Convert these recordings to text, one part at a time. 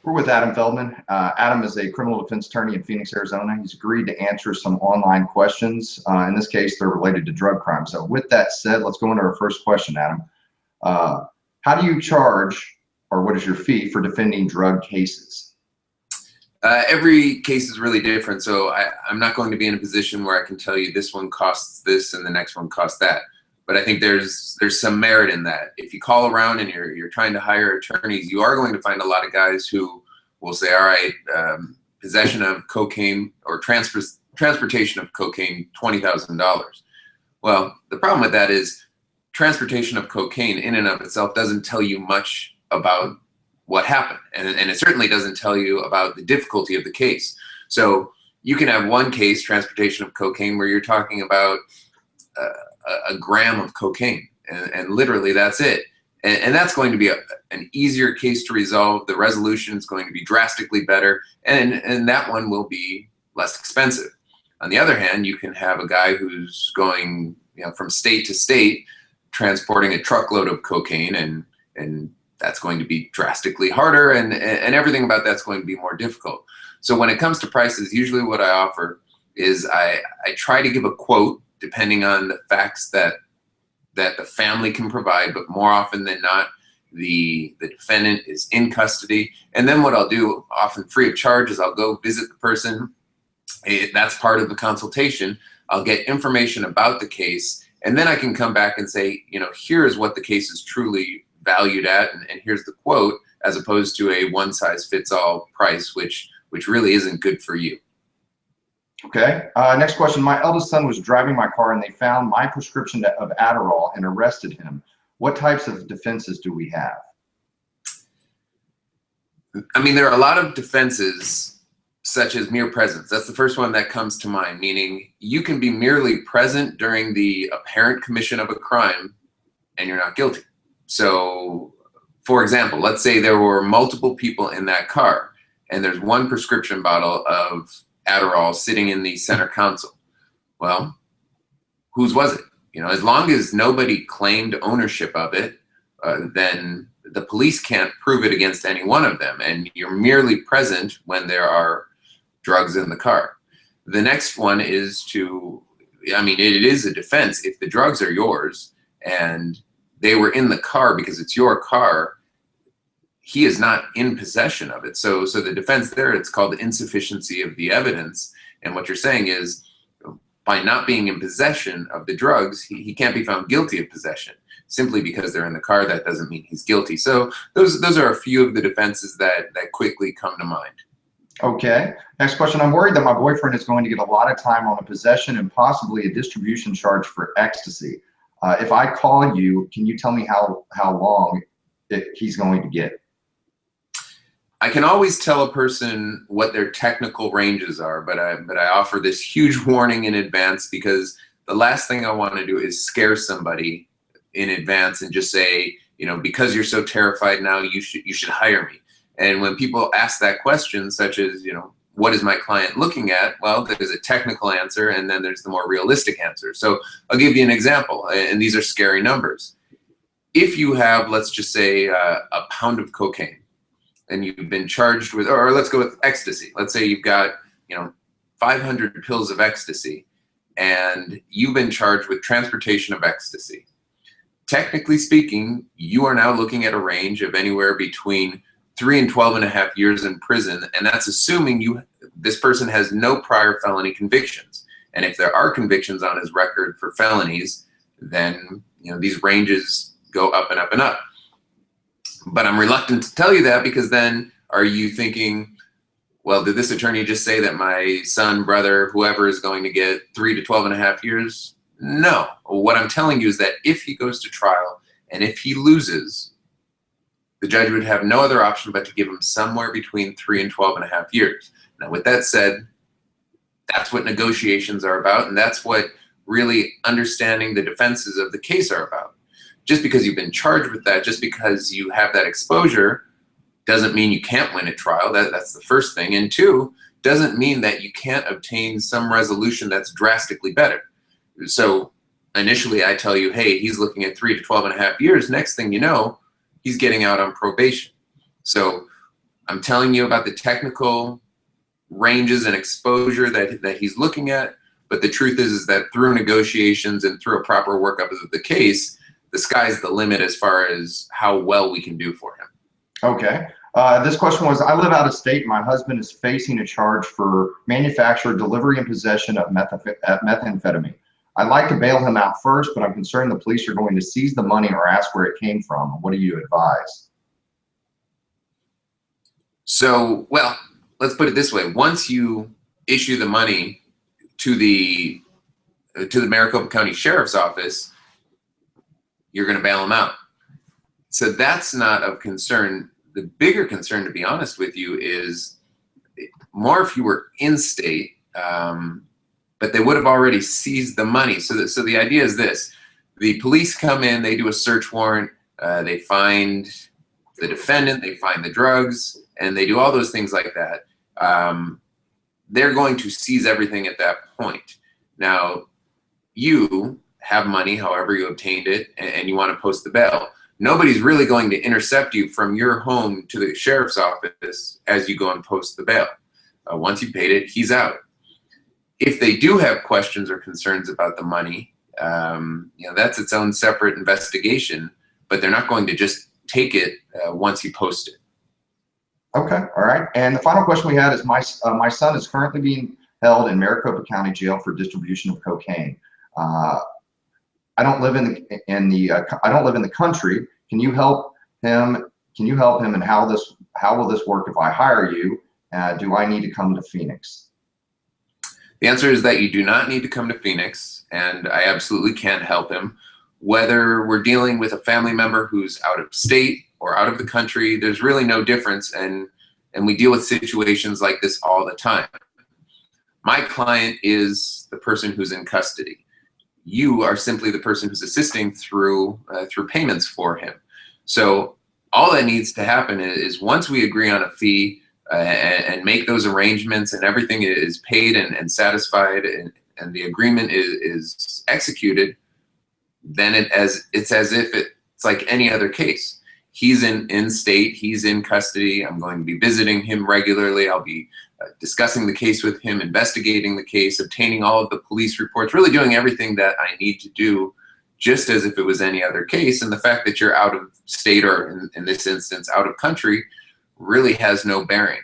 We're with Adam Feldman. Adam is a criminal defense attorney in Phoenix, Arizona. He's agreed to answer some online questions. In this case, they're related to drug crime. So with that said, let's go into our first question, Adam. How do you charge, or what is your fee for defending drug cases? Every case is really different, so I'm not going to be in a position where I can tell you this one costs this and the next one costs that. But I think there's some merit in that. If you call around and you're trying to hire attorneys, you are going to find a lot of guys who will say, all right, possession of cocaine or transportation of cocaine, $20,000. Well, the problem with that is transportation of cocaine in and of itself doesn't tell you much about what happened. And it certainly doesn't tell you about the difficulty of the case. So you can have one case, transportation of cocaine, where you're talking about a gram of cocaine, and literally that's it. And that's going to be an easier case to resolve. The resolution is going to be drastically better, and that one will be less expensive. On the other hand, you can have a guy who's going, from state to state, transporting a truckload of cocaine, and that's going to be drastically harder, and everything about that's going to be more difficult. So when it comes to prices, usually what I offer is I try to give a quote depending on the facts that the family can provide, but more often than not, the defendant is in custody. And then what I'll do, often free of charge, is I'll go visit the person. That's part of the consultation. I'll get information about the case, and then I can come back and say, here's what the case is truly valued at, and here's the quote, as opposed to a one-size-fits-all price, which really isn't good for you. Okay. Next question. My eldest son was driving my car and they found my prescription of Adderall and arrested him. What types of defenses do we have? I mean, there are a lot of defenses, such as mere presence. That's the first one that comes to mind, meaning you can be merely present during the apparent commission of a crime and you're not guilty. So, for example, let's say there were multiple people in that car and there's one prescription bottle of Adderall sitting in the center console. Well, whose was it? As long as nobody claimed ownership of it, then the police can't prove it against any one of them, and you're merely present when there are drugs in the car. The next one is it is a defense if the drugs are yours and they were in the car because it's your car. He is not in possession of it. So the defense there, it's called the insufficiency of the evidence. And what you're saying is, by not being in possession of the drugs, he can't be found guilty of possession. Simply because they're in the car, that doesn't mean he's guilty. So those are a few of the defenses that quickly come to mind. Okay. Next question. I'm worried that my boyfriend is going to get a lot of time on a possession and possibly a distribution charge for ecstasy. If I call you, can you tell me how long he's going to get? I can always tell a person what their technical ranges are, but I offer this huge warning in advance, because the last thing I want to do is scare somebody in advance and just say, because you're so terrified now, you should hire me. And when people ask that question, such as, what is my client looking at? Well, there's a technical answer, and then there's the more realistic answer. So I'll give you an example, and these are scary numbers. If you have, let's just say, a pound of cocaine, and you've been charged with, or let's go with ecstasy. Let's say you've got, 500 pills of ecstasy, and you've been charged with transportation of ecstasy. Technically speaking, you are now looking at a range of anywhere between 3 and 12.5 years in prison, and that's assuming this person has no prior felony convictions. And if there are convictions on his record for felonies, then these ranges go up and up and up. But I'm reluctant to tell you that, because then are you thinking, well, did this attorney just say that my son, brother, whoever is going to get 3 to 12.5 years? No. What I'm telling you is that if he goes to trial and if he loses, the judge would have no other option but to give him somewhere between 3 and 12.5 years. Now, with that said, that's what negotiations are about, and that's what really understanding the defenses of the case are about. Just because you've been charged with that, just because you have that exposure, doesn't mean you can't win a trial. That's the first thing. And two, doesn't mean that you can't obtain some resolution that's drastically better. So initially I tell you, hey, he's looking at 3 to 12.5 years. Next thing you know, he's getting out on probation. So I'm telling you about the technical ranges and exposure that he's looking at. But the truth is that through negotiations and through a proper workup of the case, the sky's the limit as far as how well we can do for him. Okay. This question was, I live out of state. My husband is facing a charge for manufacture, delivery, and possession of methamphetamine. I'd like to bail him out first, but I'm concerned the police are going to seize the money or ask where it came from. What do you advise? So, well, let's put it this way. Once you issue the money to the Maricopa County Sheriff's Office, you're going to bail him out. So that's not of concern. The bigger concern, to be honest with you, is more if you were in state, but they would have already seized the money. So the idea is this: the police come in, they do a search warrant, they find the defendant, they find the drugs, and they do all those things like that. They're going to seize everything at that point. Now, you have money, however you obtained it, and you want to post the bail. Nobody's really going to intercept you from your home to the sheriff's office as you go and post the bail. Once you paid it, he's out. If they do have questions or concerns about the money, that's its own separate investigation, but they're not going to just take it once you post it. Okay, all right. And the final question we had is, my son is currently being held in Maricopa County Jail for distribution of cocaine. I don't live in the country. Can you help him? And how will this work if I hire you? Do I need to come to Phoenix? The answer is that you do not need to come to Phoenix, and I absolutely can help him. Whether we're dealing with a family member who's out of state or out of the country, there's really no difference, and we deal with situations like this all the time. My client is the person who's in custody. You are simply the person who's assisting through payments for him. So all that needs to happen is once we agree on a fee and make those arrangements and everything is paid and satisfied and the agreement is executed, then it's as if it's like any other case. He's in state, he's in custody. I'm going to be visiting him regularly. I'll be discussing the case with him, investigating the case, obtaining all of the police reports, really doing everything that I need to do just as if it was any other case. And the fact that you're out of state, or in this instance, out of country, really has no bearing.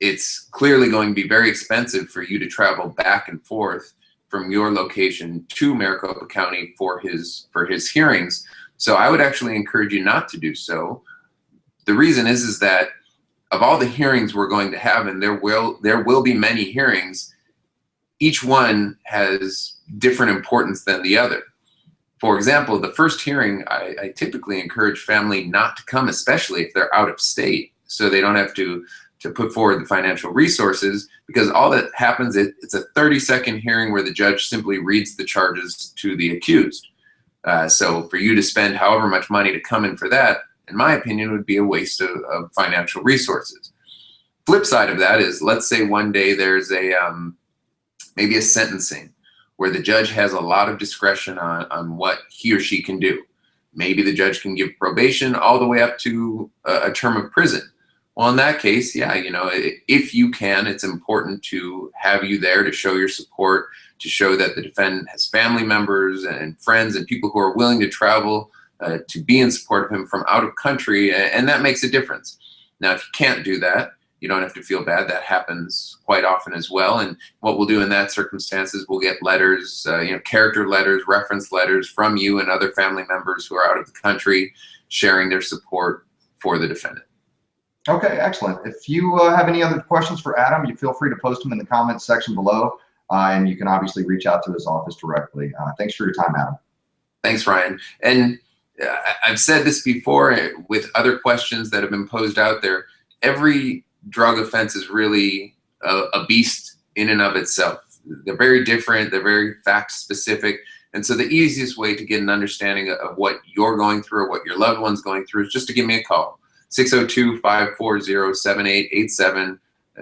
It's clearly going to be very expensive for you to travel back and forth from your location to Maricopa County for his hearings. So I would actually encourage you not to do so. The reason is that of all the hearings we're going to have, and there will be many hearings, each one has different importance than the other. For example, the first hearing, I typically encourage family not to come, especially if they're out of state, so they don't have to put forward the financial resources, because all that happens, it's a 30-second hearing where the judge simply reads the charges to the accused. So for you to spend however much money to come in for that, in my opinion, would be a waste of financial resources. Flip side of that is, let's say one day there's maybe a sentencing where the judge has a lot of discretion on what he or she can do. Maybe the judge can give probation all the way up to a term of prison. Well, in that case, yeah, if you can, it's important to have you there to show your support, to show that the defendant has family members and friends and people who are willing to travel to be in support of him from out of country, and that makes a difference. Now, if you can't do that, you don't have to feel bad. That happens quite often as well. And what we'll do in that circumstance is we'll get letters, character letters, reference letters from you and other family members who are out of the country sharing their support for the defendant. Okay, excellent. If you have any other questions for Adam, you feel free to post them in the comments section below, and you can obviously reach out to his office directly. Thanks for your time, Adam. Thanks, Ryan. And I've said this before with other questions that have been posed out there. Every drug offense is really a beast in and of itself. They're very different. They're very fact specific. And so the easiest way to get an understanding of what you're going through or what your loved one's going through is just to give me a call. 602-540-7887.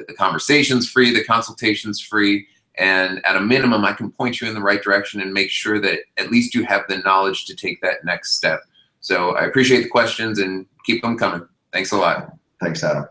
The conversation's free, the consultation's free, and at a minimum, I can point you in the right direction and make sure that at least you have the knowledge to take that next step. So I appreciate the questions and keep them coming. Thanks a lot. Thanks, Adam.